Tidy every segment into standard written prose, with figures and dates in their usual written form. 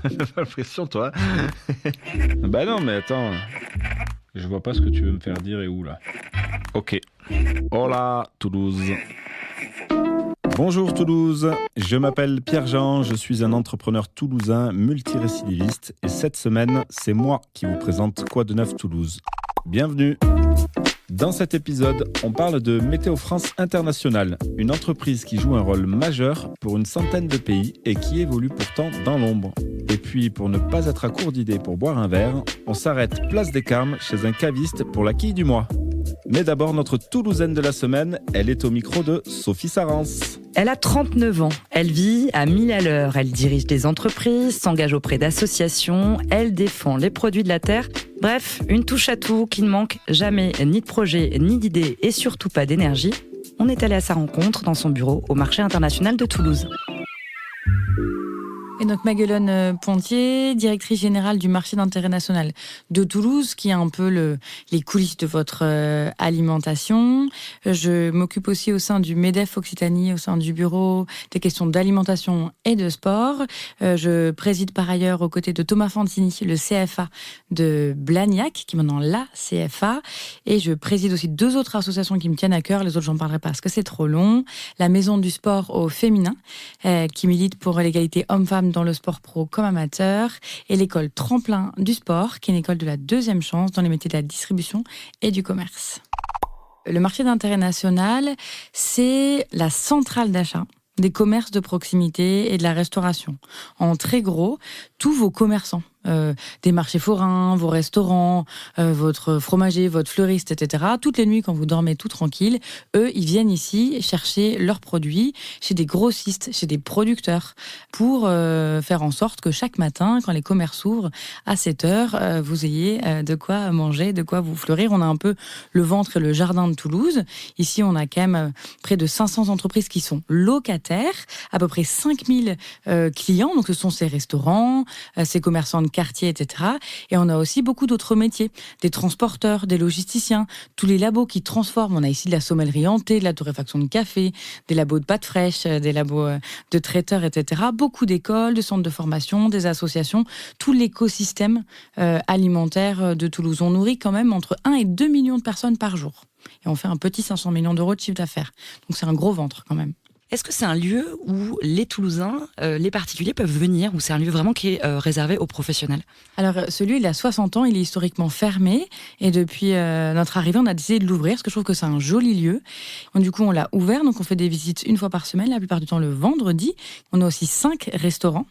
T'as pas l'impression, toi? Bah non, mais attends. Je vois pas ce que tu veux me faire dire et où, là. Ok. Hola, Toulouse. Bonjour Toulouse, je m'appelle Pierre-Jean, je suis un entrepreneur toulousain multirécidiviste et cette semaine, c'est moi qui vous présente Quoi de neuf Toulouse. Bienvenue. Dans cet épisode, on parle de Météo France International, une entreprise qui joue un rôle majeur pour une centaine de pays et qui évolue pourtant dans l'ombre. Et puis, pour ne pas être à court d'idées pour boire un verre, on s'arrête place des Carmes chez un caviste pour la quille du mois. Mais d'abord, notre Toulousaine de la semaine, elle est au micro de Sophie Sarens. Elle a 39 ans, elle vit à 1000 à l'heure, elle dirige des entreprises, s'engage auprès d'associations, elle défend les produits de la terre. Bref, une touche à tout qui ne manque jamais ni de projet, ni d'idées et surtout pas d'énergie. On est allé à sa rencontre dans son bureau au marché international de Toulouse. Et donc Maguelone Pontier, directrice générale du marché d'intérêt national de Toulouse, qui a un peu les coulisses de votre alimentation. Je m'occupe aussi au sein du MEDEF Occitanie, au sein du bureau des questions d'alimentation et de sport. Je préside par ailleurs aux côtés de Thomas Fantini le CFA de Blagnac, qui est maintenant la CFA. Et je préside aussi deux autres associations qui me tiennent à cœur. Les autres, j'en parlerai pas parce que c'est trop long. La Maison du sport au féminin, qui milite pour l'égalité homme-femme dans le sport pro comme amateur, et l'école Tremplin du sport, qui est une école de la deuxième chance dans les métiers de la distribution et du commerce. Le marché d'intérêt national, c'est la centrale d'achat des commerces de proximité et de la restauration. En très gros, tous vos commerçants, des marchés forains, vos restaurants, votre fromager, votre fleuriste, etc. Toutes les nuits, quand vous dormez tout tranquille, eux, ils viennent ici chercher leurs produits chez des grossistes, chez des producteurs, pour faire en sorte que chaque matin, quand les commerces s'ouvrent à 7 heures, vous ayez de quoi manger, de quoi vous fleurir. On a un peu le ventre et le jardin de Toulouse. Ici, on a quand même près de 500 entreprises qui sont locataires, à peu près 5000 clients. Donc, ce sont ces restaurants, ces commerçants de quartier, etc. Et on a aussi beaucoup d'autres métiers, des transporteurs, des logisticiens, tous les labos qui transforment. On a ici de la sommellerie hantée, de la torréfaction de café, des labos de pâtes fraîches, des labos de traiteurs, etc. Beaucoup d'écoles, de centres de formation, des associations, tout l'écosystème alimentaire de Toulouse. On nourrit quand même entre 1 et 2 millions de personnes par jour. Et on fait un petit 500 millions d'euros de chiffre d'affaires. Donc c'est un gros ventre quand même. Est-ce que c'est un lieu où les Toulousains, les particuliers peuvent venir, ou c'est un lieu vraiment qui est réservé aux professionnels ? Alors, ce lieu, il a 60 ans, il est historiquement fermé, et depuis notre arrivée, on a décidé de l'ouvrir, parce que je trouve que c'est un joli lieu. Donc, du coup, on l'a ouvert, donc on fait des visites une fois par semaine, la plupart du temps le vendredi. On a aussi 5 restaurants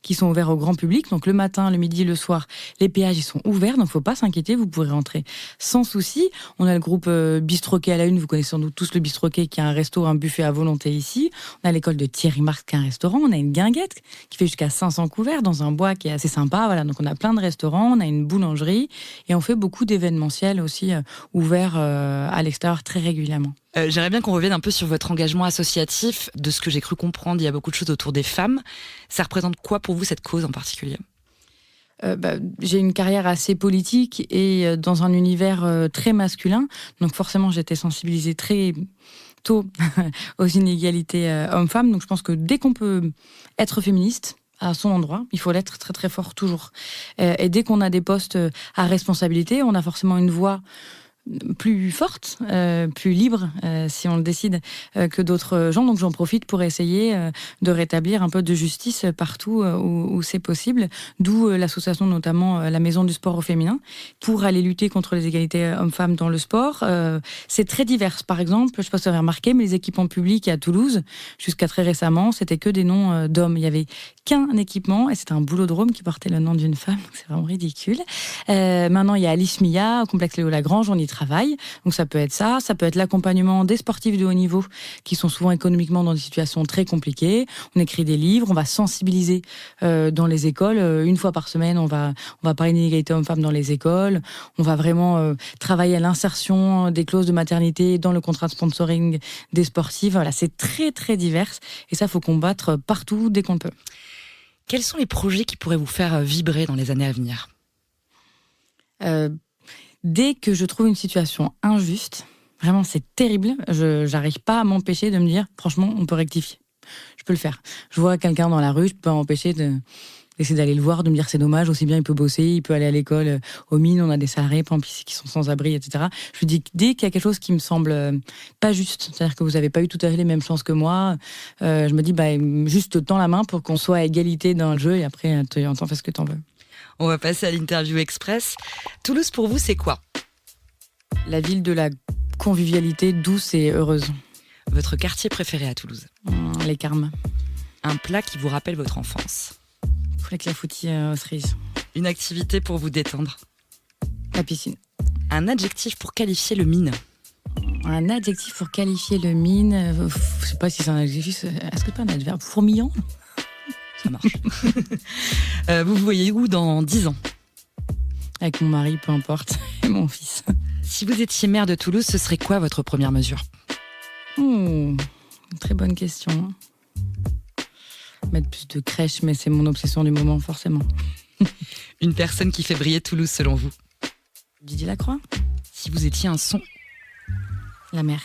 qui sont ouverts au grand public. Donc le matin, le midi, le soir, les péages ils sont ouverts, donc faut pas s'inquiéter, vous pourrez rentrer sans souci. On a le groupe Bistroquet à la une, vous connaissez sans doute tous le Bistroquet qui a un resto, un buffet à volonté ici. On a l'école de Thierry Marx qui a un restaurant, on a une guinguette qui fait jusqu'à 500 couverts dans un bois qui est assez sympa. Voilà, donc on a plein de restaurants, on a une boulangerie et on fait beaucoup d'événementiels aussi ouverts à l'extérieur très régulièrement. J'aimerais bien qu'on revienne un peu sur votre engagement associatif. De ce que j'ai cru comprendre, il y a beaucoup de choses autour des femmes. Ça représente quoi pour vous, cette cause en particulier ? J'ai une carrière assez politique et dans un univers très masculin. Donc forcément, j'étais sensibilisée très tôt aux inégalités hommes-femmes. Donc je pense que dès qu'on peut être féministe, à son endroit, il faut l'être très très fort toujours. Et dès qu'on a des postes à responsabilité, on a forcément une voix plus forte, plus libre, si on le décide, que d'autres gens. Donc j'en profite pour essayer de rétablir un peu de justice partout où c'est possible. D'où l'association, notamment la Maison du sport au féminin, pour aller lutter contre les égalités hommes-femmes dans le sport. C'est très divers. Par exemple, je ne sais pas si vous avez remarqué, mais les équipements publics à Toulouse, jusqu'à très récemment, c'était que des noms d'hommes. Il n'y avait qu'un équipement, et c'était un boulodrome qui portait le nom d'une femme. C'est vraiment ridicule. Maintenant, il y a Alice Mia, au complexe Léo Lagrange, on y travail. Donc ça peut être ça, ça peut être l'accompagnement des sportifs de haut niveau qui sont souvent économiquement dans des situations très compliquées. On écrit des livres, on va sensibiliser dans les écoles. Une fois par semaine, on va parler d'inégalité hommes-femmes dans les écoles. On va vraiment travailler à l'insertion des clauses de maternité dans le contrat de sponsoring des sportifs. Voilà, c'est très très divers et ça, faut combattre partout dès qu'on le peut. Quels sont les projets qui pourraient vous faire vibrer dans les années à venir ? Dès que je trouve une situation injuste, vraiment c'est terrible, je n'arrive pas à m'empêcher de me dire, franchement, on peut rectifier. je peux le faire. Je vois quelqu'un dans la rue, je peux pas m'empêcher d'essayer d'aller le voir, de me dire c'est dommage, aussi bien il peut bosser, il peut aller à l'école, aux mines, on a des salariés par exemple ici qui sont sans abri, etc. Je lui dis, dès qu'il y a quelque chose qui me semble pas juste, c'est-à-dire que vous avez pas eu tout à fait les mêmes chances que moi, je me dis, juste tends la main pour qu'on soit à égalité dans le jeu et après, t'en fais ce que t'en veux. On va passer à l'interview express. Toulouse, pour vous, c'est quoi ? La ville de la convivialité douce et heureuse. Votre quartier préféré à Toulouse ? Les Carmes. Un plat qui vous rappelle votre enfance ? Poulet clafoutis aux cerises. Une activité pour vous détendre ? La piscine. Un adjectif pour qualifier le mine ? Un adjectif pour qualifier le mine, je sais pas si c'est un adjectif, est-ce que c'est pas un adverbe ? Fourmillant ? Ça marche. Vous vous voyez où dans 10 ans ? Avec mon mari, peu importe, et mon fils. Si vous étiez maire de Toulouse, ce serait quoi votre première mesure ? Une très bonne question. Mettre plus de crèches, mais c'est mon obsession du moment, forcément. Une personne qui fait briller Toulouse, selon vous ? Didier Lacroix ? Si vous étiez un son ? La mer.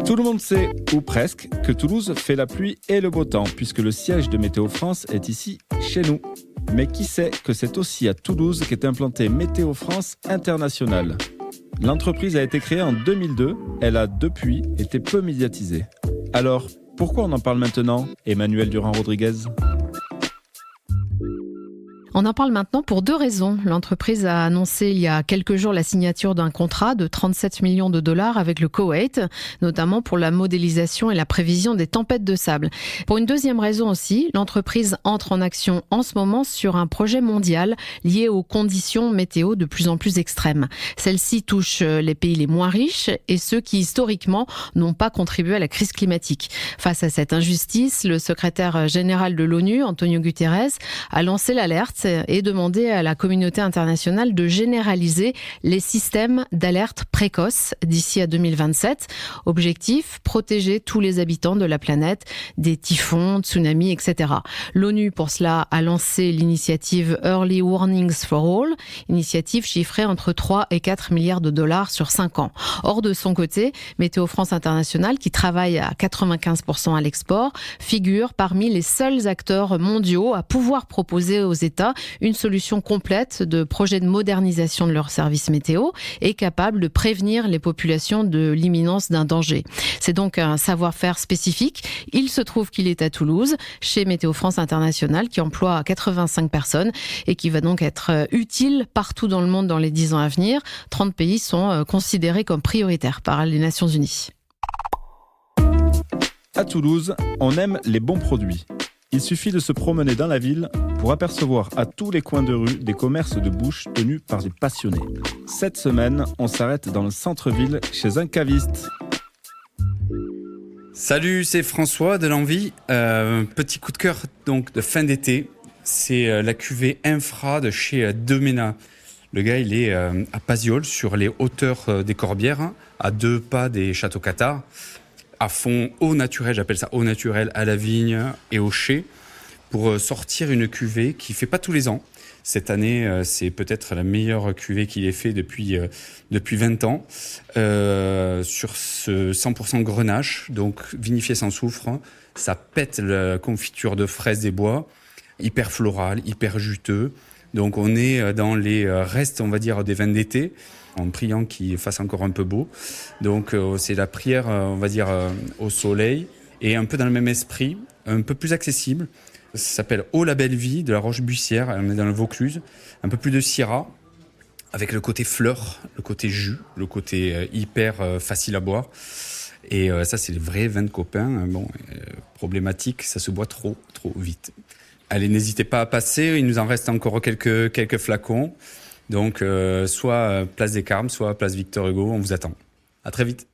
Tout le monde sait, ou presque, que Toulouse fait la pluie et le beau temps, puisque le siège de Météo France est ici, chez nous. Mais qui sait que c'est aussi à Toulouse qu'est implantée Météo France International ? L'entreprise a été créée en 2002, elle a depuis été peu médiatisée. Alors, pourquoi on en parle maintenant, Emmanuel Durand-Rodriguez ? On en parle maintenant pour 2 raisons. L'entreprise a annoncé il y a quelques jours la signature d'un contrat de 37 millions de dollars avec le Koweït, notamment pour la modélisation et la prévision des tempêtes de sable. Pour une deuxième raison aussi, l'entreprise entre en action en ce moment sur un projet mondial lié aux conditions météo de plus en plus extrêmes. Celle-ci touche les pays les moins riches et ceux qui historiquement n'ont pas contribué à la crise climatique. Face à cette injustice, le secrétaire général de l'ONU, Antonio Guterres, a lancé l'alerte et demandé à la communauté internationale de généraliser les systèmes d'alerte précoce d'ici à 2027. Objectif, protéger tous les habitants de la planète des typhons, tsunamis, etc. L'ONU, pour cela, a lancé l'initiative Early Warnings for All, initiative chiffrée entre 3 et 4 milliards de dollars sur 5 ans. Or, de son côté, Météo France International, qui travaille à 95% à l'export, figure parmi les seuls acteurs mondiaux à pouvoir proposer aux États une solution complète de projet de modernisation de leurs services météo et capable de prévenir les populations de l'imminence d'un danger. C'est donc un savoir-faire spécifique. Il se trouve qu'il est à Toulouse, chez Météo France International, qui emploie 85 personnes et qui va donc être utile partout dans le monde dans les 10 ans à venir. 30 pays sont considérés comme prioritaires par les Nations Unies. À Toulouse, on aime les bons produits. Il suffit de se promener dans la ville pour apercevoir à tous les coins de rue des commerces de bouche tenus par des passionnés. Cette semaine, on s'arrête dans le centre-ville chez un caviste. Salut, c'est François de l'Envie. Petit coup de cœur donc de fin d'été, c'est la cuvée Infra de chez Demena. Le gars, il est à Paziol, sur les hauteurs des Corbières, à 2 pas des Châteaux Cathares. À fond eau naturelle, j'appelle ça eau naturelle à la vigne et au chai, pour sortir une cuvée qui fait pas tous les ans. Cette année, c'est peut-être la meilleure cuvée qu'il ait fait depuis 20 ans, sur ce 100% grenache, donc vinifié sans soufre. Ça pète la confiture de fraises des bois, hyper floral, hyper juteux. Donc on est dans les restes, on va dire, des vins d'été, en priant qu'il fasse encore un peu beau. Donc c'est la prière, on va dire, au soleil, et un peu dans le même esprit, un peu plus accessible. Ça s'appelle Eau la Belle Vie de la Roche-Bussière, on est dans le Vaucluse. Un peu plus de Syrah, avec le côté fleur, le côté jus, le côté hyper facile à boire. Et ça, c'est les vrais vins de copains. Problématique, ça se boit trop vite. Allez, n'hésitez pas à passer, il nous en reste encore quelques flacons. Donc, soit place des Carmes, soit place Victor Hugo, on vous attend. À très vite.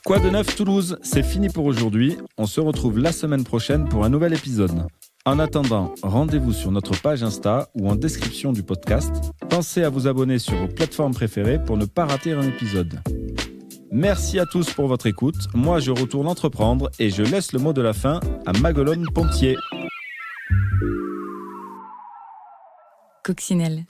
Quoi de neuf Toulouse, c'est fini pour aujourd'hui. On se retrouve la semaine prochaine pour un nouvel épisode. En attendant, rendez-vous sur notre page Insta ou en description du podcast. Pensez à vous abonner sur vos plateformes préférées pour ne pas rater un épisode. Merci à tous pour votre écoute. Moi, je retourne entreprendre et je laisse le mot de la fin à Maguelone Pontier. Coccinelle.